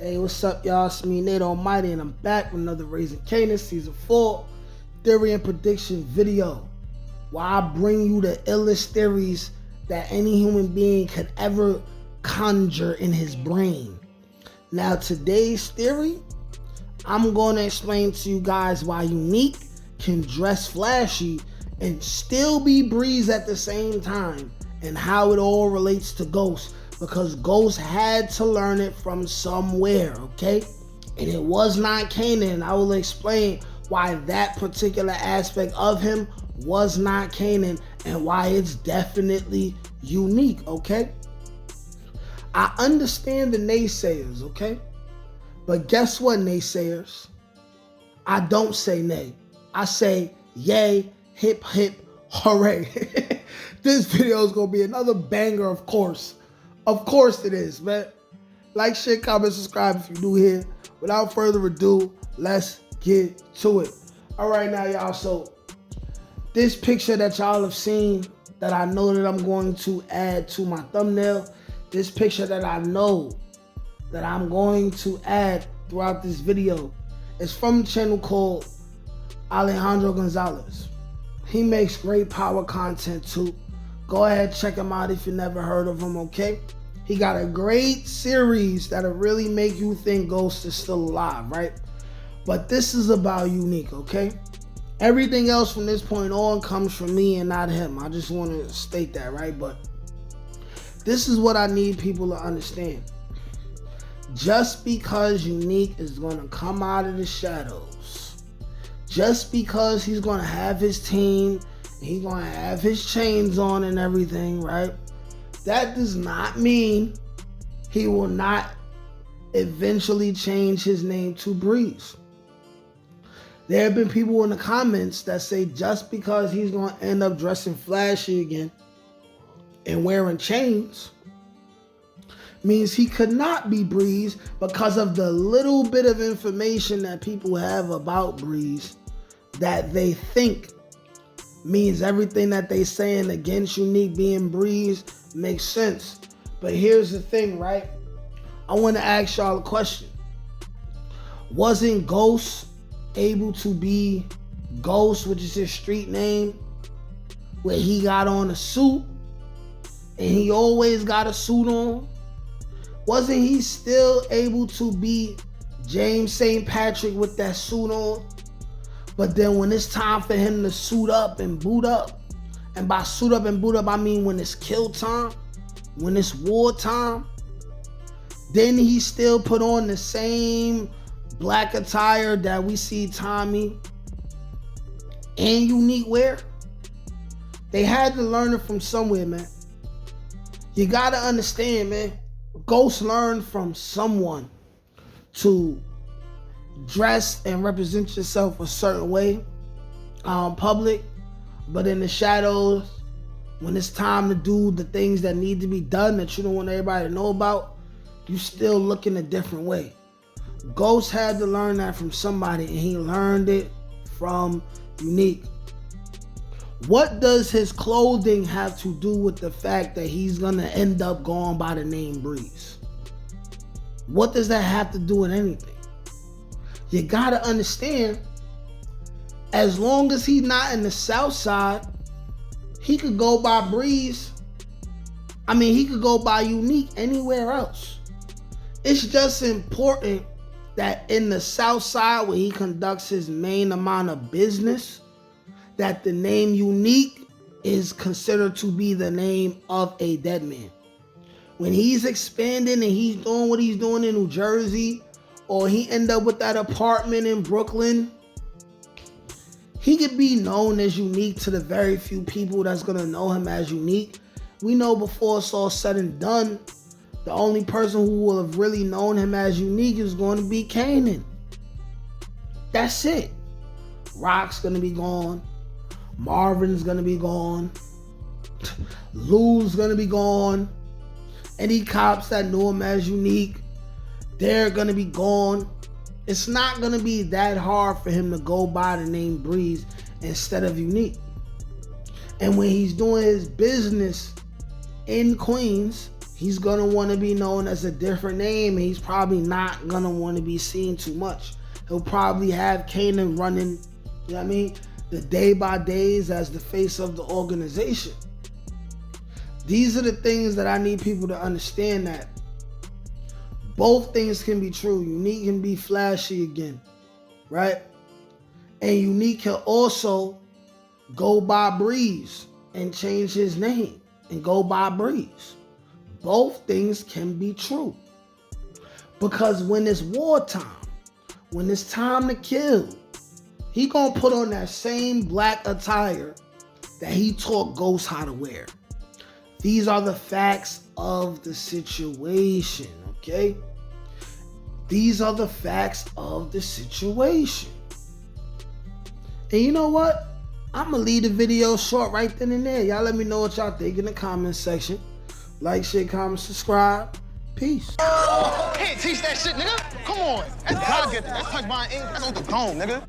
Hey, what's up, y'all? It's me, Nate Almighty, and I'm back with another Raising Kanan Season 4 Theory and Prediction video, where I bring you the illest theories that any human being could ever conjure in his brain. Now, today's theory, I'm going to explain to you guys why Unique can dress flashy and still be Breeze at the same time, and how it all relates to Ghost. Because Ghost had to learn it from somewhere, okay? And it was not Kanan. I will explain why that particular aspect of him was not Kanan and why it's definitely Unique, okay? I understand the naysayers, okay? But guess what, naysayers? I don't say nay. I say yay, hip, hip, hooray. This video is going to be another banger, of course. Of course it is, man. Like, share, comment, subscribe if you're new here. Without further ado, let's get to it. All right, now, y'all. So, this picture that y'all have seen that I know that I'm going to add to my thumbnail, this picture that I know that I'm going to add throughout this video is from a channel called Alejandro Gonzalez. He makes great power content too. Go ahead, check him out if you never heard of him, okay? He got a great series that'll really make you think Ghost is still alive, right? But this is about Unique, okay? Everything else from this point on comes from me and not him. I just want to state that, right? But this is what I need people to understand. Just because Unique is going to come out of the shadows, just because he's going to have his team, he's going to have his chains on and everything, right? That does not mean he will not eventually change his name to Breeze. There have been people in the comments that say just because he's going to end up dressing flashy again and wearing chains means he could not be Breeze because of the little bit of information that people have about Breeze that they think means everything that they saying against Unique being Breeze makes sense. But here's the thing, right? I want to ask y'all a question. Wasn't Ghost able to be Ghost, which is his street name, where he got on a suit and he always got a suit on? Wasn't he still able to be James St. Patrick with that suit on? But then when it's time for him to suit up and boot up, and by suit up and boot up, I mean when it's kill time, when it's war time, then he still put on the same black attire that we see Tommy and Unique wear. They had to learn it from somewhere, man. You gotta understand, man. Ghost learned from someone to dress and represent yourself a certain way public, but in the shadows, when it's time to do the things that need to be done that you don't want everybody to know about, you still look in a different way. Ghost had to learn that from somebody, and he learned it from Unique. What does his clothing have to do with the fact that he's gonna end up going by the name Breeze? What does that have to do with anything? You gotta understand, as long as he's not in the South Side, he could go by Breeze. I mean, he could go by Unique anywhere else. It's just important that in the South Side, where he conducts his main amount of business, that the name Unique is considered to be the name of a dead man. When he's expanding and he's doing what he's doing in New Jersey, or he end up with that apartment in Brooklyn, he could be known as Unique to the very few people that's going to know him as Unique. We know before it's all said and done, the only person who will have really known him as Unique is going to be Kanan. That's it. Rock's going to be gone. Marvin's going to be gone. Lou's going to be gone. Any cops that knew him as Unique, they're going to be gone. It's not going to be that hard for him to go by the name Breeze instead of Unique. And when he's doing his business in Queens, he's gonna want to be known as a different name, and he's probably not gonna want to be seen too much. He'll probably have Kanan running, you know what I mean, the day by days as the face of the organization. These are the things that I need people to understand, that both things can be true. Unique can be flashy again, right? And Unique can also go by Breeze and change his name and go by Breeze. Both things can be true. Because when it's wartime, when it's time to kill, he gonna put on that same black attire that he taught Ghost how to wear. These are the facts of the situation, okay? These are the facts of the situation. And you know what? I'm gonna leave the video short right then and there. Y'all let me know what y'all think in the comment section. Like, share, comment, subscribe. Peace. Can't teach that shit, nigga. Come on. That's God gifted. That's touch by ink. That's on the dome, nigga.